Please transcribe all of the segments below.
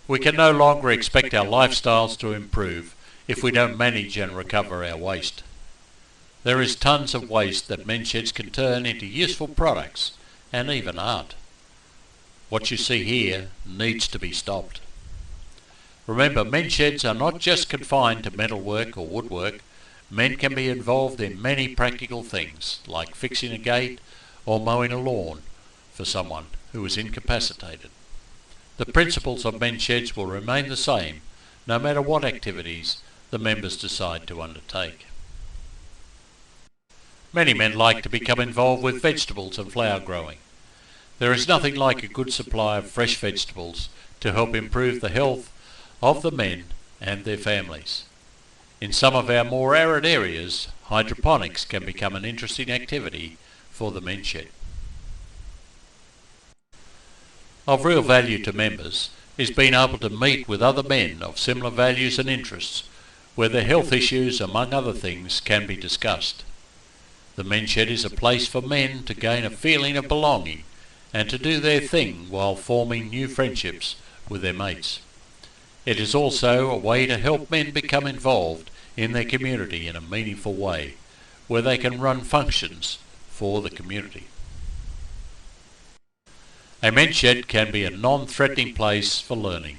We can no longer expect our lifestyles to improve if we don't manage and recover our waste. There is tons of waste that Mensheds can turn into useful products and even art. What you see here needs to be stopped. Remember, Mensheds are not just confined to metalwork or woodwork. Men can be involved in many practical things, like fixing a gate or mowing a lawn for someone who is incapacitated. The principles of Mensheds will remain the same, no matter what activities the members decide to undertake. Many men like to become involved with vegetables and flower growing. There is nothing like a good supply of fresh vegetables to help improve the health of the men and their families. In some of our more arid areas, hydroponics can become an interesting activity for the Mensheds. Of real value to members is being able to meet with other men of similar values and interests, where their health issues, among other things, can be discussed. The Mensheds is a place for men to gain a feeling of belonging and to do their thing while forming new friendships with their mates. It is also a way to help men become involved in their community in a meaningful way, where they can run functions for the community. A Mensheds can be a non-threatening place for learning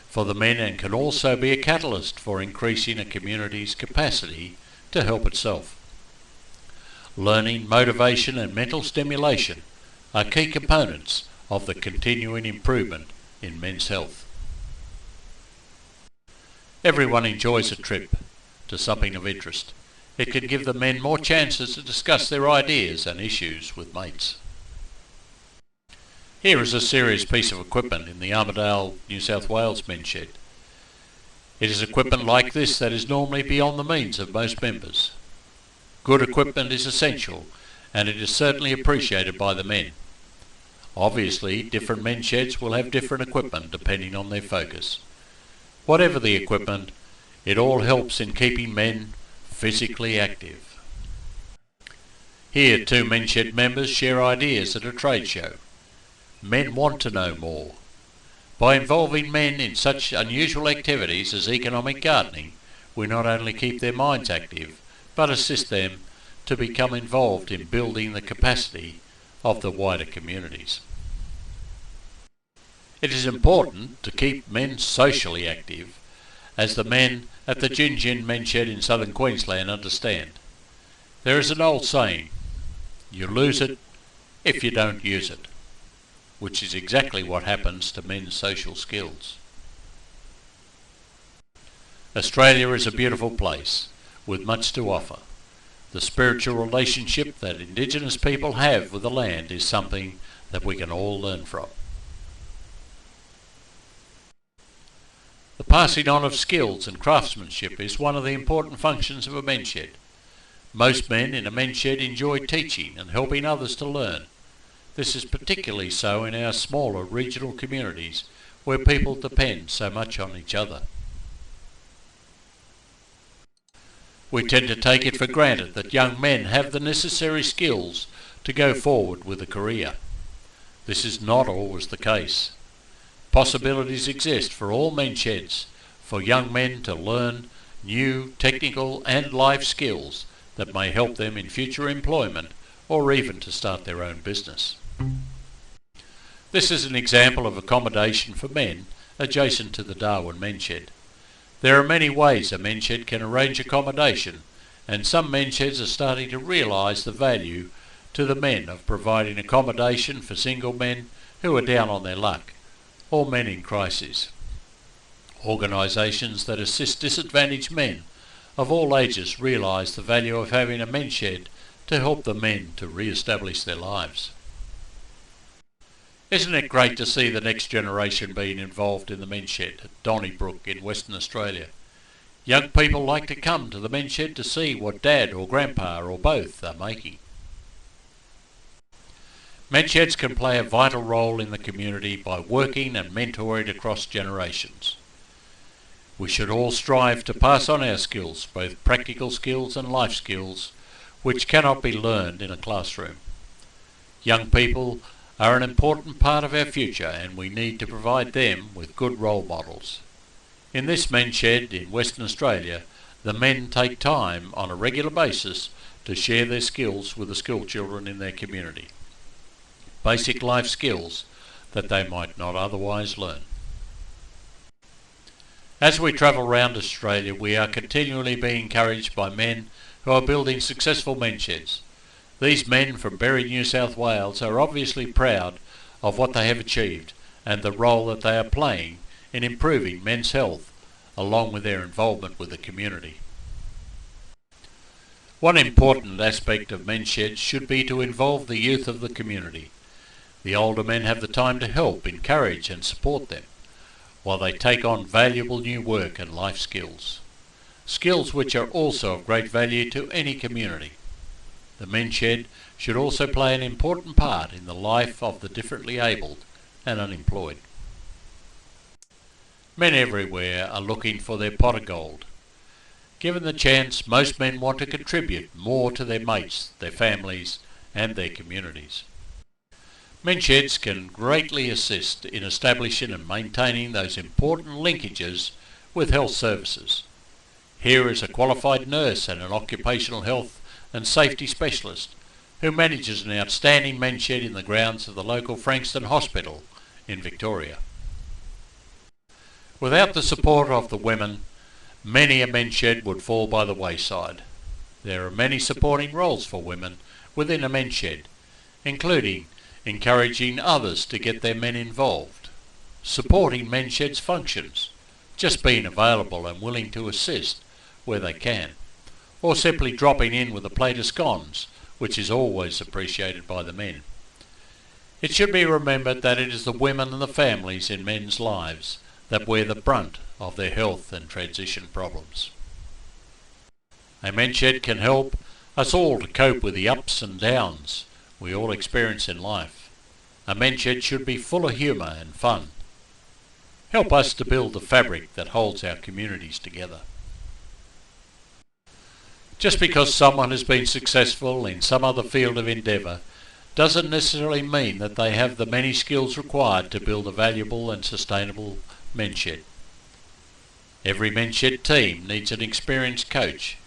for the men and can also be a catalyst for increasing a community's capacity to help itself. Learning, motivation and mental stimulation are key components of the continuing improvement in men's health. Everyone enjoys a trip to something of interest. It can give the men more chances to discuss their ideas and issues with mates. Here is a serious piece of equipment in the Armidale, New South Wales Mensheds. It is equipment like this that is normally beyond the means of most members. Good equipment is essential, and it is certainly appreciated by the men. Obviously, different Mensheds will have different equipment depending on their focus. Whatever the equipment, it all helps in keeping men physically active. Here, two Mensheds members share ideas at a trade show. Men want to know more. By involving men in such unusual activities as economic gardening, we not only keep their minds active, but assist them to become involved in building the capacity of the wider communities. It is important to keep men socially active, as the men at the Gin Gin Mensheds in southern Queensland understand. There is an old saying, you lose it if you don't use it, which is exactly what happens to men's social skills. Australia is a beautiful place with much to offer. The spiritual relationship that Indigenous people have with the land is something that we can all learn from. The passing on of skills and craftsmanship is one of the important functions of a Mensheds. Most men in a Mensheds enjoy teaching and helping others to learn. This is particularly so in our smaller regional communities where people depend so much on each other. We tend to take it for granted that young men have the necessary skills to go forward with a career. This is not always the case. Possibilities exist for all Mensheds for young men to learn new technical and life skills that may help them in future employment or even to start their own business. This is an example of accommodation for men adjacent to the Darwin Mensheds. There are many ways a Mensheds can arrange accommodation, and some Mensheds are starting to realise the value to the men of providing accommodation for single men who are down on their luck, or men in crisis. Organisations that assist disadvantaged men of all ages realise the value of having a Mensheds to help the men to re-establish their lives. Isn't it great to see the next generation being involved in the Mensheds at Donnybrook in Western Australia? Young people like to come to the Mensheds to see what Dad or Grandpa or both are making. Mensheds can play a vital role in the community by working and mentoring across generations. We should all strive to pass on our skills, both practical skills and life skills, which cannot be learned in a classroom. Young people are an important part of our future, and we need to provide them with good role models. In this men's shed in Western Australia, the men take time on a regular basis to share their skills with the school children in their community. Basic life skills that they might not otherwise learn. As we travel around Australia, we are continually being encouraged by men who are building successful men's sheds. These men from Berry, New South Wales are obviously proud of what they have achieved and the role that they are playing in improving men's health, along with their involvement with the community. One important aspect of men's sheds should be to involve the youth of the community. The older men have the time to help, encourage and support them, while they take on valuable new work and life skills. Skills which are also of great value to any community. The men's shed should also play an important part in the life of the differently abled and unemployed. Men everywhere are looking for their pot of gold. Given the chance, most men want to contribute more to their mates, their families and their communities. Men's sheds can greatly assist in establishing and maintaining those important linkages with health services. Here is a qualified nurse and an occupational health and safety specialist who manages an outstanding men's shed in the grounds of the local Frankston Hospital in Victoria. Without the support of the women, many a men's shed would fall by the wayside. There are many supporting roles for women within a men's shed, including encouraging others to get their men involved, supporting men's sheds functions, just being available and willing to assist where they can, or simply dropping in with a plate of scones, which is always appreciated by the men. It should be remembered that it is the women and the families in men's lives that bear the brunt of their health and transition problems. A men's shed can help us all to cope with the ups and downs we all experience in life. A men's shed should be full of humour and fun. Help us to build the fabric that holds our communities together. Just because someone has been successful in some other field of endeavour doesn't necessarily mean that they have the many skills required to build a valuable and sustainable men's shed. Every men's shed team needs an experienced coach,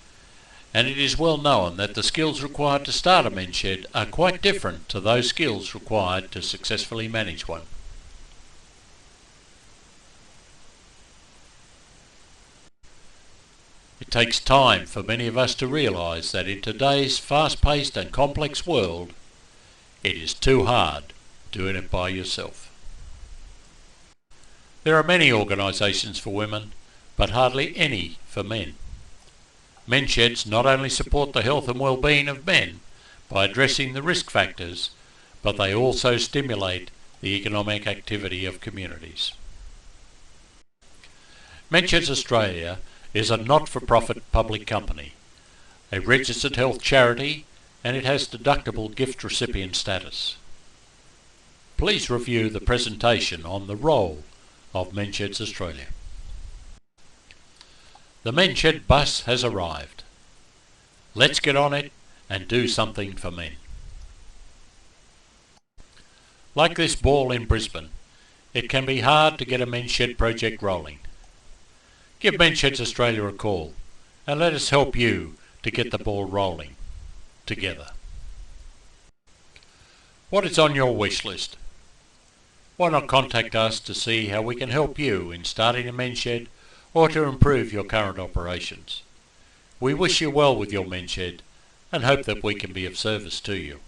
and it is well known that the skills required to start a men's shed are quite different to those skills required to successfully manage one. It takes time for many of us to realise that in today's fast-paced and complex world, it is too hard doing it by yourself. There are many organisations for women, but hardly any for men. Men's sheds not only support the health and well-being of men by addressing the risk factors, but they also stimulate the economic activity of communities. Mensheds Australia is a not-for-profit public company, a registered health charity, and it has deductible gift recipient status. Please review the presentation on the role of Mensheds Australia. The men's shed bus has arrived. Let's get on it and do something for men. Like this ball in Brisbane, it can be hard to get a men's shed project rolling. Give Mensheds Australia a call and let us help you to get the ball rolling together. What is on your wish list? Why not contact us to see how we can help you in starting a men's shed or to improve your current operations. We wish you well with your men's shed and hope that we can be of service to you.